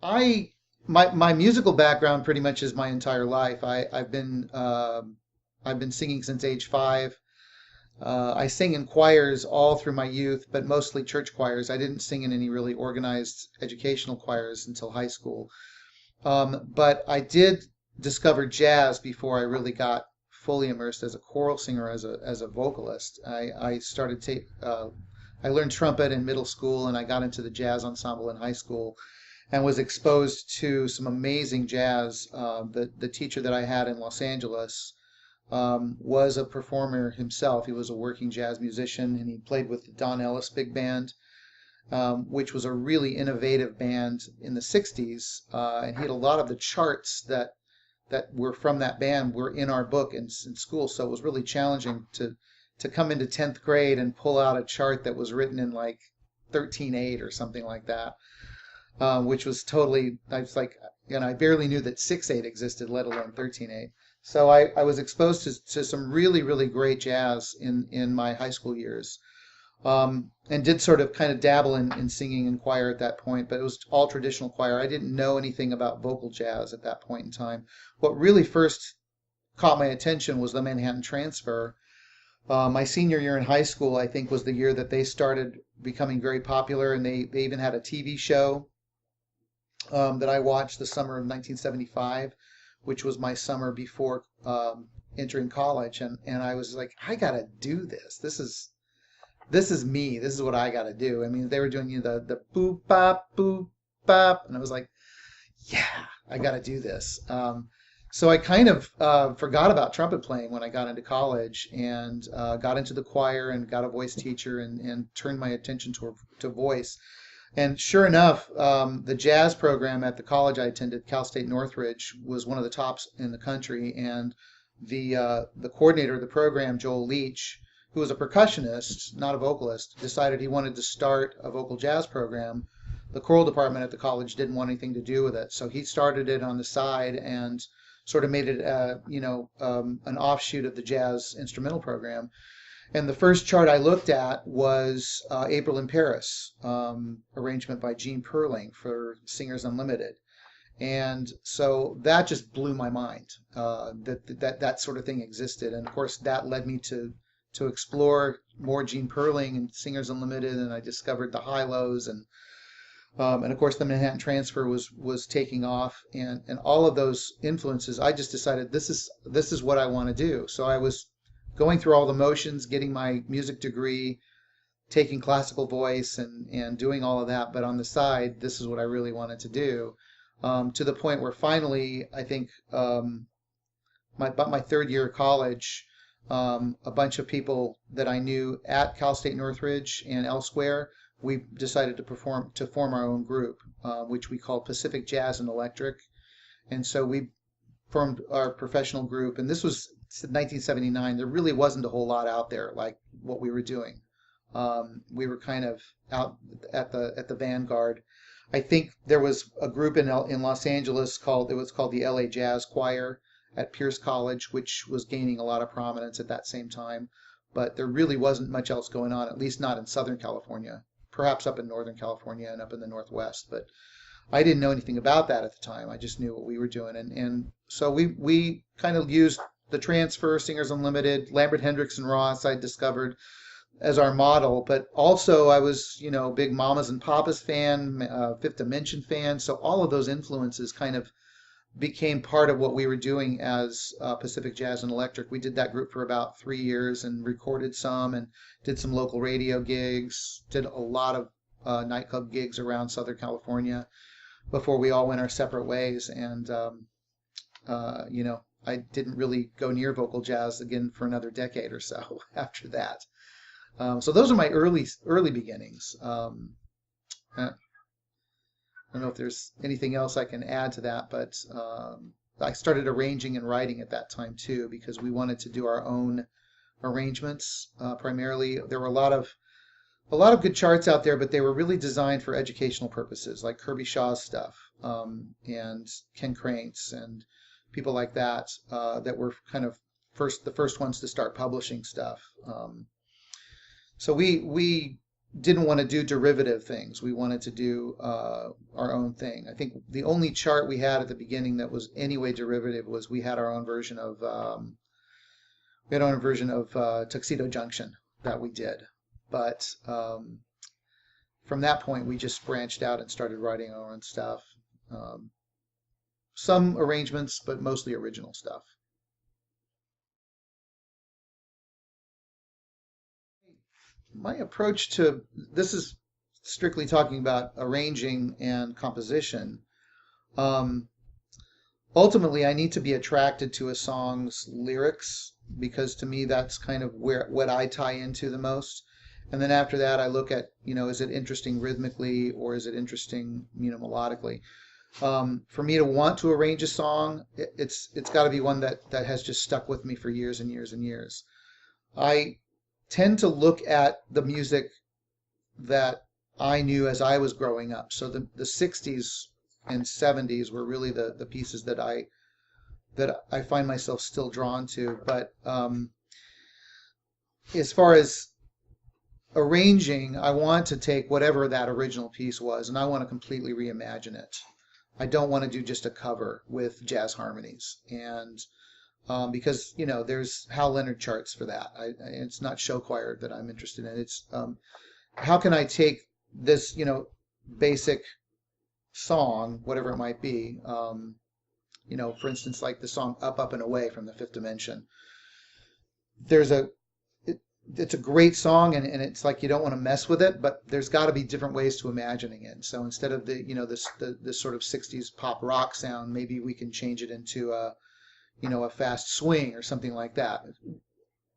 I my musical background pretty much is my entire life. I've been singing since age 5. I sang in choirs all through my youth, but mostly church choirs. I didn't sing in any really organized educational choirs until high school. But I did discover jazz before I really got fully immersed as a choral singer, as a vocalist. I learned trumpet in middle school, and I got into the jazz ensemble in high school, and was exposed to some amazing jazz. The teacher that I had in Los Angeles was a performer himself. He was a working jazz musician, and he played with the Don Ellis Big Band, which was a really innovative band in the 60s. And he had a lot of the charts that were from that band were in our book in school. So it was really challenging to come into 10th grade and pull out a chart that was written in like 13/8 or something like that, which was totally, I was like, I barely knew that 6/8 existed, let alone 13/8. So I was exposed to some really, really great jazz in my high school years, and did sort of kind of dabble in singing in choir at that point, but it was all traditional choir. I didn't know anything about vocal jazz at that point in time. What really first caught my attention was the Manhattan Transfer. My senior year in high school, I think, was the year that they started becoming very popular, and they even had a TV show that I watched the summer of 1975, which was my summer before entering college, and I was like, I gotta do this. This is me. This is what I gotta do. I mean, they were doing the boop bop boop bop, and I was like, yeah, I gotta do this. So I kind of forgot about trumpet playing when I got into college, and got into the choir and got a voice teacher, and turned my attention to voice. And sure enough, the jazz program at the college I attended, Cal State Northridge, was one of the tops in the country. And the coordinator of the program, Joel Leach, who was a percussionist, not a vocalist, decided he wanted to start a vocal jazz program. The choral department at the college didn't want anything to do with it, so he started it on the side and sort of made it, an offshoot of the jazz instrumental program. And the first chart I looked at was April in Paris, arrangement by Gene Perling for Singers Unlimited. And so that just blew my mind, that sort of thing existed. And of course, that led me to explore more Gene Perling and Singers Unlimited, and I discovered the high-lows, and of course the Manhattan Transfer was taking off, and all of those influences. I just decided this is what I want to do. So I was going through all the motions, getting my music degree, taking classical voice, and doing all of that. But on the side, this is what I really wanted to do, to the point where finally, I think, about my third year of college, a bunch of people that I knew at Cal State Northridge and elsewhere, we decided to form our own group, which we called Pacific Jazz and Electric. And so we formed our professional group, and this was 1979. There really wasn't a whole lot out there like what we were doing. We were kind of out at the vanguard. I think there was a group in Los Angeles called the LA Jazz Choir at Pierce College, which was gaining a lot of prominence at that same time. But there really wasn't much else going on, at least not in Southern California. Perhaps up in Northern California and up in the Northwest, but I didn't know anything about that at the time. I just knew what we were doing, and so we kind of used the Transfer, Singers Unlimited, Lambert Hendricks and Ross I discovered as our model. But also I was, big Mamas and Papas fan, Fifth Dimension fan. So all of those influences kind of became part of what we were doing as Pacific Jazz and Electric. We did that group for about 3 years and recorded some and did some local radio gigs, did a lot of nightclub gigs around Southern California before we all went our separate ways. And, I didn't really go near vocal jazz again for another decade or so after that. So those are my early beginnings. I don't know if there's anything else I can add to that, but I started arranging and writing at that time too, because we wanted to do our own arrangements. Primarily, there were a lot of good charts out there, but they were really designed for educational purposes, like Kirby Shaw's stuff, and Ken Crane's and people like that, that were kind of the first ones to start publishing stuff. So we didn't want to do derivative things. We wanted to do our own thing. I think the only chart we had at the beginning that was anyway derivative was we had our own version of Tuxedo Junction that we did. But from that point, we just branched out and started writing our own stuff. Some arrangements, but mostly original stuff. My approach to this is strictly talking about arranging and composition. Um, Ultimately, I need to be attracted to a song's lyrics because to me that's kind of where what I tie into the most. And then after that, I look at, is it interesting rhythmically or is it interesting, melodically? For me to want to arrange a song, it's got to be one that has just stuck with me for years and years and years. I tend to look at the music that I knew as I was growing up. So the 60s and 70s were really the pieces that I find myself still drawn to. But as far as arranging, I want to take whatever that original piece was and I want to completely reimagine it. I don't want to do just a cover with jazz harmonies. And because there's Hal Leonard charts for that. It's not show choir that I'm interested in. It's how can I take this basic song, whatever it might be, for instance, like the song "Up, Up and Away" from the Fifth Dimension. There's it's a great song, and it's like you don't want to mess with it, but there's got to be different ways to imagining it. So instead of this sort of 60s pop rock sound, maybe we can change it into a fast swing or something like that.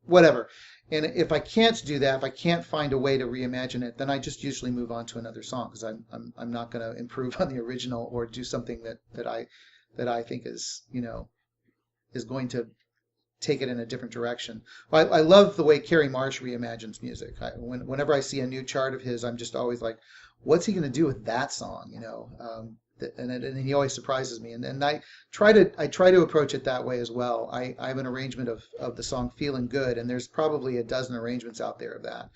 Whatever. And if I can't do that, if I can't find a way to reimagine it, then I just usually move on to another song because I'm not going to improve on the original or do something that I think is going to take it in a different direction. Well, I love the way Kerry Marsh reimagines music. Whenever I see a new chart of his, I'm just always like, what's he going to do with that song? And he always surprises me. And I try to approach it that way as well. I have an arrangement of the song "Feeling Good," and there's probably a dozen arrangements out there of that.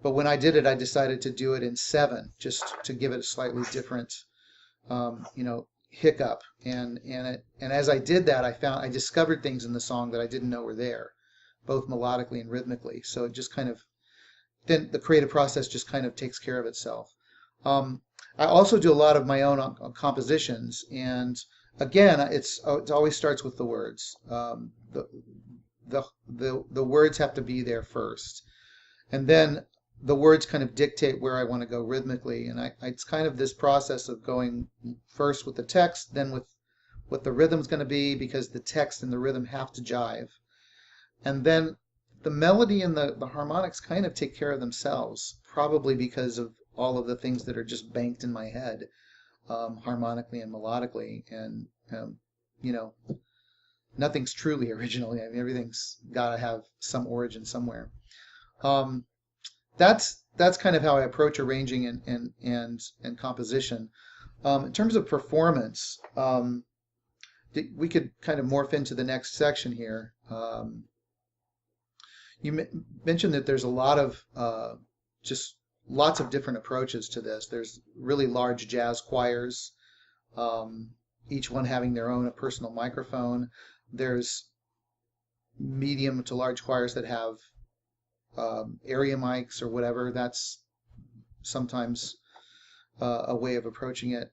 But when I did it, I decided to do it in 7, just to give it a slightly different, hiccup. And as I did that, I discovered things in the song that I didn't know were there, both melodically and rhythmically. So it just kind of then the creative process just kind of takes care of itself. I also do a lot of my own compositions, and again, it always starts with the words. The words have to be there first, and then the words kind of dictate where I want to go rhythmically. And it's kind of this process of going first with the text, then with what the rhythm's going to be, because the text and the rhythm have to jive, and then the melody and the harmonics kind of take care of themselves, probably because of all of the things that are just banked in my head, harmonically and melodically. And nothing's truly original. I mean, everything's got to have some origin somewhere. That's kind of how I approach arranging and composition. In terms of performance, we could kind of morph into the next section here. You mentioned that there's a lot of just lots of different approaches to this. There's really large jazz choirs, each one having their own personal microphone. There's medium to large choirs that have area mics or whatever. That's sometimes a way of approaching it.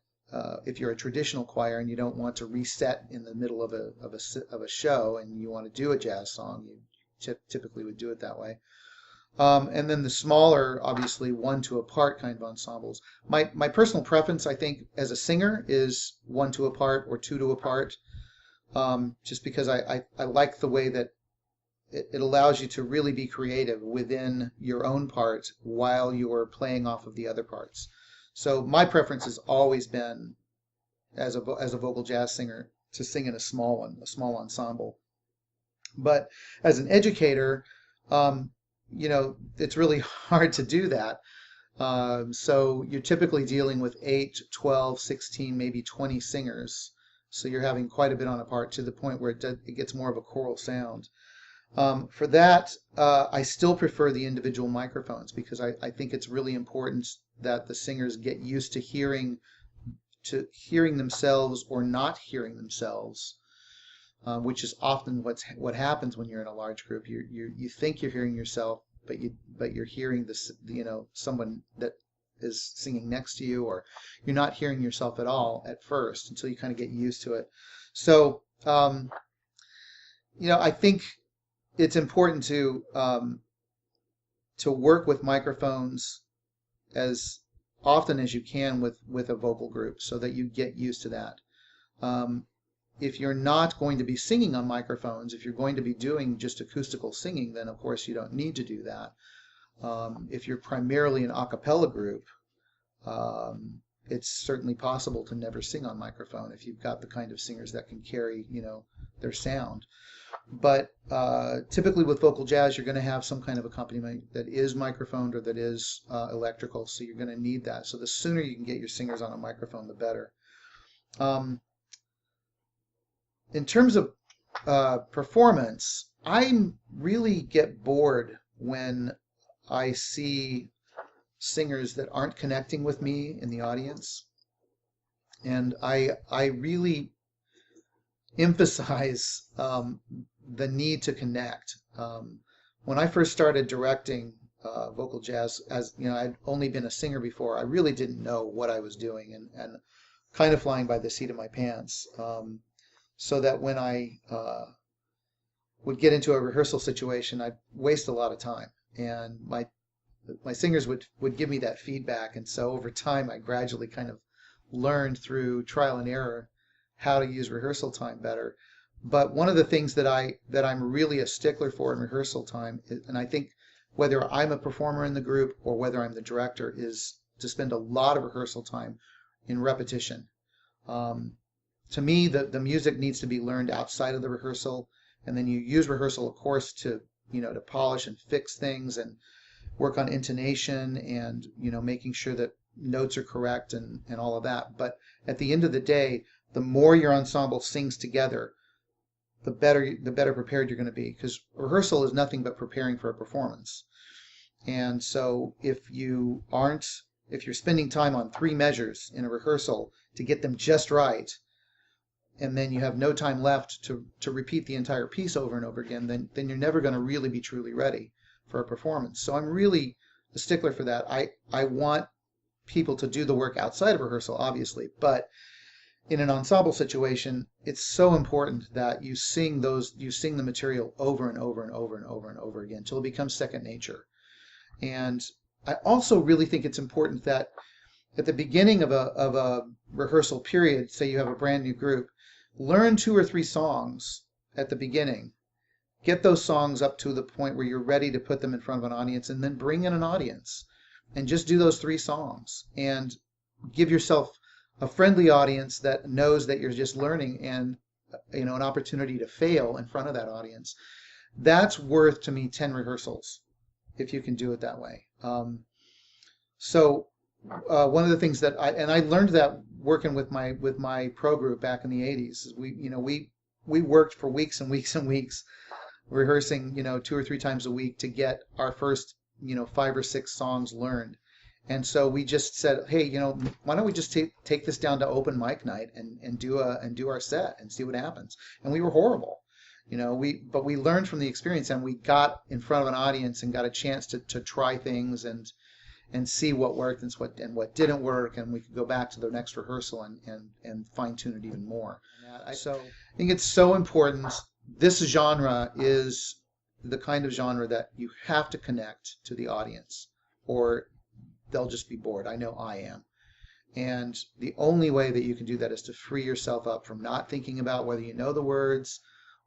If you're a traditional choir and you don't want to reset in the middle of a show and you want to do a jazz song, you typically would do it that way. And then the smaller, obviously, 1-2 apart kind of ensembles. My personal preference, I think, as a singer is 1-2 apart or 2-2 apart, just because I like the way that it allows you to really be creative within your own part while you're playing off of the other parts. So my preference has always been, as a vocal jazz singer, to sing in a small ensemble. But as an educator, it's really hard to do that. So you're typically dealing with 8, 12, 16, maybe 20 singers. So you're having quite a bit on a part to the point where it gets more of a choral sound. For that, I still prefer the individual microphones because I think it's really important that the singers get used to hearing themselves or not hearing themselves, which is often what happens when you're in a large group. You think you're hearing yourself, but you're hearing this, someone that is singing next to you, or you're not hearing yourself at all at first until you kind of get used to it. So, I think it's important to work with microphones as often as you can with a vocal group so that you get used to that. If you're not going to be singing on microphones, if you're going to be doing just acoustical singing, then of course you don't need to do that. If you're primarily an a cappella group, it's certainly possible to never sing on microphone if you've got the kind of singers that can carry, their sound. But typically with vocal jazz, you're going to have some kind of accompaniment that is microphoned or that is electrical, so you're going to need that. So the sooner you can get your singers on a microphone, the better. In terms of performance, I really get bored when I see singers that aren't connecting with me in the audience. And I really emphasize the need to connect. When I first started directing vocal jazz, as I'd only been a singer before, I really didn't know what I was doing and kind of flying by the seat of my pants. So that when I would get into a rehearsal situation, I'd waste a lot of time. And my singers would give me that feedback. And so over time, I gradually kind of learned through trial and error how to use rehearsal time better. But one of the things that I'm really a stickler for in rehearsal time, and I think whether I'm a performer in the group or whether I'm the director, is to spend a lot of rehearsal time in repetition. To me, the music needs to be learned outside of the rehearsal, and then you use rehearsal, of course, to to polish and fix things and work on intonation and making sure that notes are correct and all of that. But at the end of the day, the more your ensemble sings together, the better prepared you're going to be, because rehearsal is nothing but preparing for a performance. And so if you're spending time on 3 measures in a rehearsal to get them just right, and then you have no time left to repeat the entire piece over and over again, then you're never going to really be truly ready for a performance. So I'm really a stickler for that. I want people to do the work outside of rehearsal, obviously, but in an ensemble situation, it's so important that you sing the material over and over and over and over and over again until it becomes second nature. And I also really think it's important that at the beginning of a rehearsal period, say you have a brand new group, learn 2 or 3 songs at the beginning. Get those songs up to the point where you're ready to put them in front of an audience, and then bring in an audience and just do those 3 songs and give yourself a friendly audience that knows that you're just learning, and an opportunity to fail in front of that audience. That's worth, to me, 10 rehearsals if you can do it that way. One of the things that I learned that working with my pro group back in the 80s is we worked for weeks and weeks and weeks rehearsing 2 or 3 times a week to get our first 5 or 6 songs learned. And so we just said, hey, why don't we just take this down to open mic night and do our set and see what happens. And we were horrible. But we learned from the experience, and we got in front of an audience and got a chance to try things and see what worked and what didn't work, and we could go back to the next rehearsal and fine tune it even more. So I think it's so important. This genre is the kind of genre that you have to connect to the audience, or they'll just be bored. I know I am. And the only way that you can do that is to free yourself up from not thinking about whether you know the words,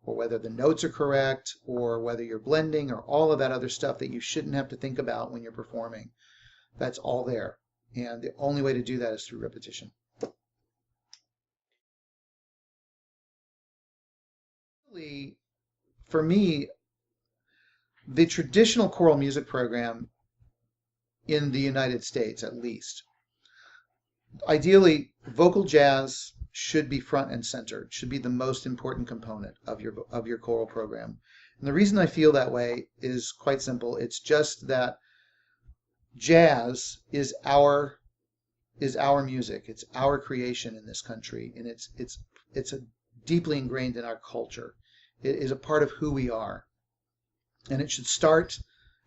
or whether the notes are correct, or whether you're blending, or all of that other stuff that you shouldn't have to think about when you're performing. That's all there. And the only way to do that is through repetition. Really, for me, the traditional choral music program in the United States, at least, ideally, vocal jazz should be front and center. It should be the most important component of your choral program. And the reason I feel that way is quite simple. It's just that jazz is our music. It's our creation in this country, and it's deeply ingrained in our culture. It is a part of who we are, and it should start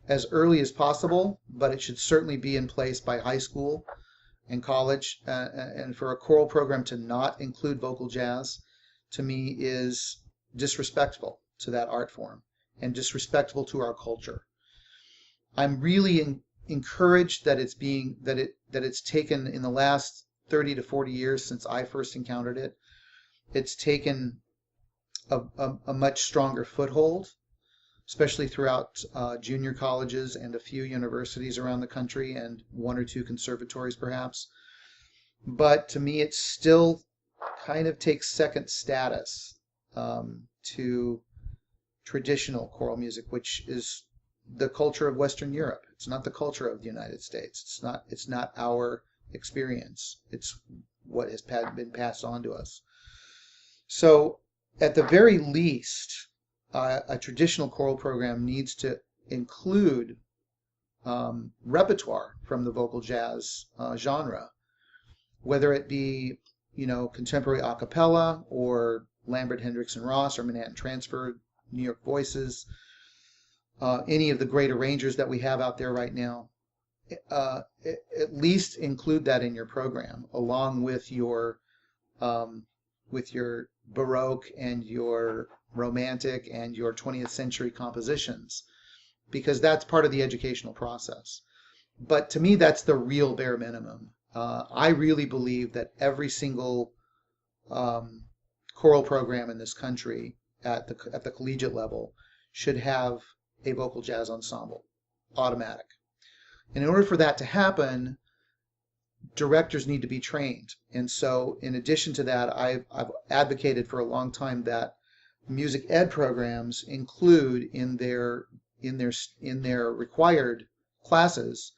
as early as possible, but it should certainly be in place by high school and college. And for a choral program to not include vocal jazz, to me, is disrespectful to that art form and disrespectful to our culture. I'm really encouraged that it's taken in the last 30 to 40 years since I first encountered it. It's taken a much stronger foothold, especially throughout junior colleges and a few universities around the country and one or two conservatories perhaps. But to me, it still kind of takes second status to traditional choral music, which is the culture of Western Europe. It's not the culture of the United States. It's not our experience. It's what has been passed on to us. So at the very least, a traditional choral program needs to include repertoire from the vocal jazz genre, whether it be, contemporary a cappella or Lambert, Hendricks and Ross or Manhattan Transfer, New York Voices, any of the great arrangers that we have out there right now. At least include that in your program, along with your Baroque and your Romantic and your 20th century compositions, because that's part of the educational process. But to me, that's the real bare minimum. I really believe that every single choral program in this country at the collegiate level should have a vocal jazz ensemble, automatic. And in order for that to happen, directors need to be trained. And so in addition to that, I've advocated for a long time that music ed programs include in their required classes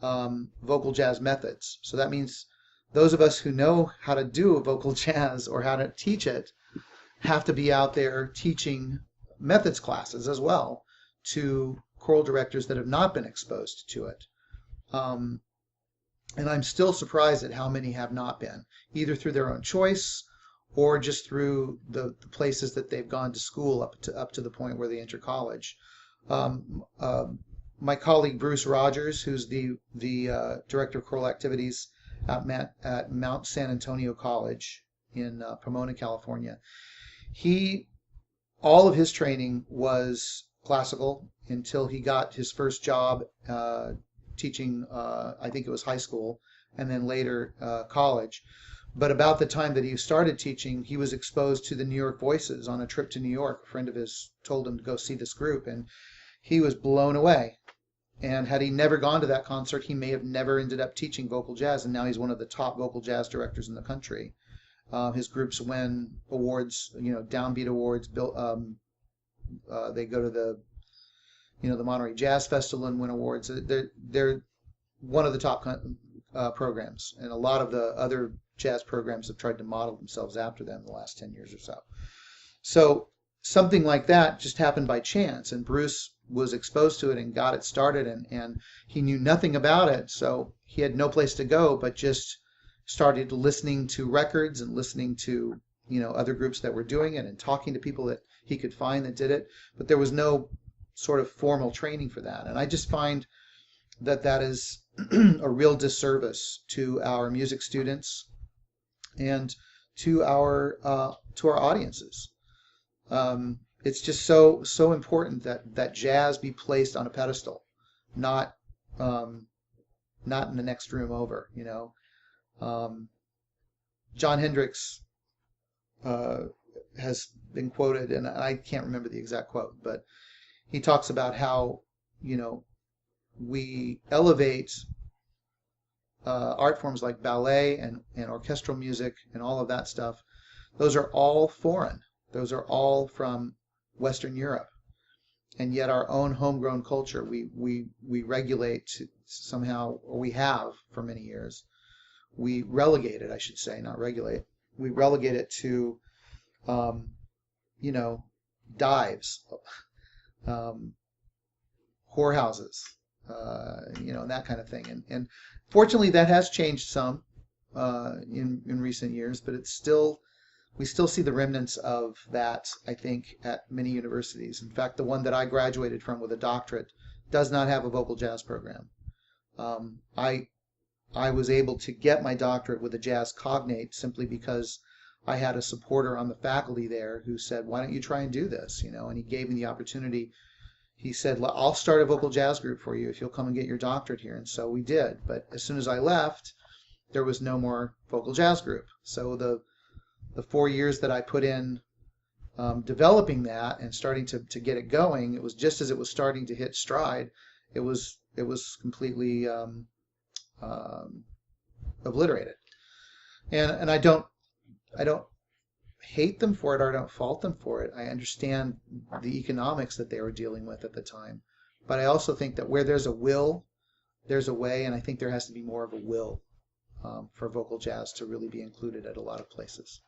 vocal jazz methods. So that means those of us who know how to do a vocal jazz or how to teach it have to be out there teaching methods classes as well to choral directors that have not been exposed to it. And I'm still surprised at how many have not been, either through their own choice or just through the places that they've gone to school up to the point where they enter college. My colleague Bruce Rogers, who's the director of choral activities at Mount San Antonio College in Pomona, California, all of his training was classical until he got his first job teaching, I think it was high school, and then later college. But about the time that he started teaching, he was exposed to the New York Voices on a trip to New York. A friend of his told him to go see this group, and he was blown away. And had he never gone to that concert, he may have never ended up teaching vocal jazz, and now he's one of the top vocal jazz directors in the country. His groups win awards, downbeat awards. They go to the Monterey Jazz Festival and win awards. They're one of the top programs, and a lot of the other jazz programs have tried to model themselves after them in the last 10 years or so. So something like that just happened by chance, and Bruce was exposed to it and got it started, and he knew nothing about it, so he had no place to go but just started listening to records and listening to other groups that were doing it and talking to people that he could find that did it, but there was no sort of formal training for that. And I just find that is a real disservice to our music students and to our audiences. It's just so important that jazz be placed on a pedestal, not in the next room over. John Hendricks has been quoted, and I can't remember the exact quote, but he talks about how we elevate art forms like ballet and orchestral music and all of that stuff. Those are all foreign. Those are all from Western Europe, and yet our own homegrown culture we regulate somehow, or we have for many years. We relegate it, I should say, not regulate. We relegate it to dives. um, whorehouses, and that kind of thing. And fortunately, that has changed some in recent years, but we still see the remnants of that, I think, at many universities. In fact, the one that I graduated from with a doctorate does not have a vocal jazz program. Um, I I was able to get my doctorate with a jazz cognate simply because I had a supporter on the faculty there who said, "Why don't you try and do this?" And he gave me the opportunity. He said, "I'll start a vocal jazz group for you if you'll come and get your doctorate here." And so we did. But as soon as I left, there was no more vocal jazz group. So the 4 years that I put in developing that and starting to get it going, it was just as it was starting to hit stride, it was completely um, obliterated. And I don't hate them for it, or I don't fault them for it. I understand the economics that they were dealing with at the time, but I also think that where there's a will, there's a way, and I think there has to be more of a will for vocal jazz to really be included at a lot of places.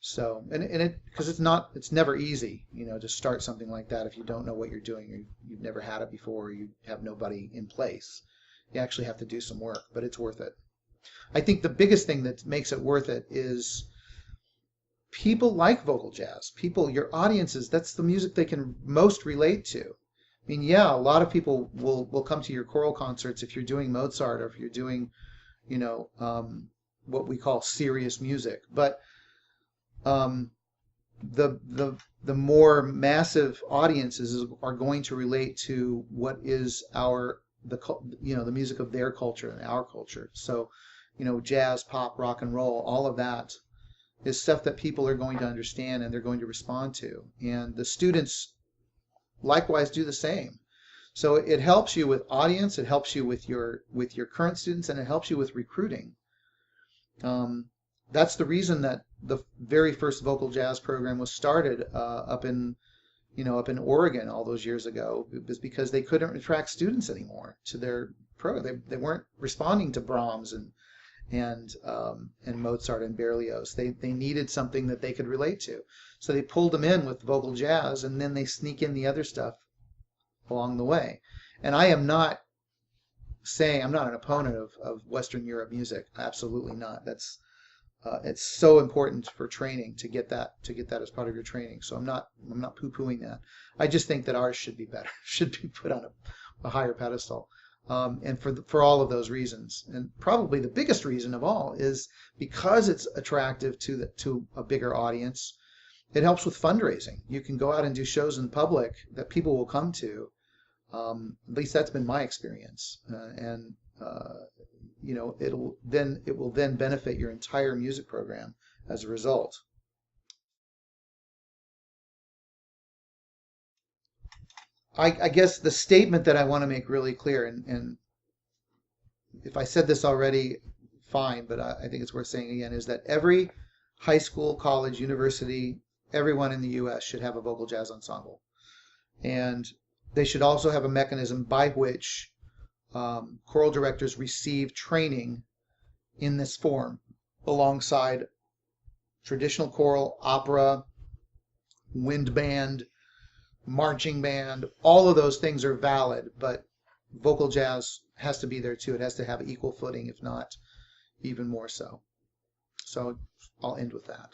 So, and it because it's never easy, to start something like that if you don't know what you're doing, or you've never had it before, or you have nobody in place. You actually have to do some work, but it's worth it. I think the biggest thing that makes it worth it is people like vocal jazz. People, your audiences, that's the music they can most relate to. I mean, yeah, a lot of people will come to your choral concerts if you're doing Mozart, or if you're doing, what we call serious music. But um, the more massive audiences are going to relate to what is the music of their culture and our culture. So, jazz, pop, rock and roll, all of that is stuff that people are going to understand and they're going to respond to. And the students likewise do the same. So it helps you with audience, it helps you with your current students, and it helps you with recruiting. That's the reason that the very first vocal jazz program was started up in Oregon all those years ago. It was because they couldn't attract students anymore to their program. They weren't responding to Brahms and Mozart and Berlioz. They needed something that they could relate to. So they pulled them in with vocal jazz, and then they sneak in the other stuff along the way. And I am not saying, I'm not an opponent of Western Europe music. Absolutely not. It's so important for training to get that as part of your training. So I'm not poo-pooing that. I just think that ours should be better, should be put on a higher pedestal. And for all of those reasons, and probably the biggest reason of all is because it's attractive to a bigger audience. It helps with fundraising. You can go out and do shows in public that people will come to. At least that's been my experience, and it will then benefit your entire music program as a result. I guess the statement that I want to make really clear, and if I said this already, fine, but I think it's worth saying again, is that every high school, college, university, everyone in the U.S. should have a vocal jazz ensemble. And they should also have a mechanism by which choral directors receive training in this form alongside traditional choral, opera, wind band, marching band. All of those things are valid, but vocal jazz has to be there too. It has to have equal footing, if not even more so. So I'll end with that.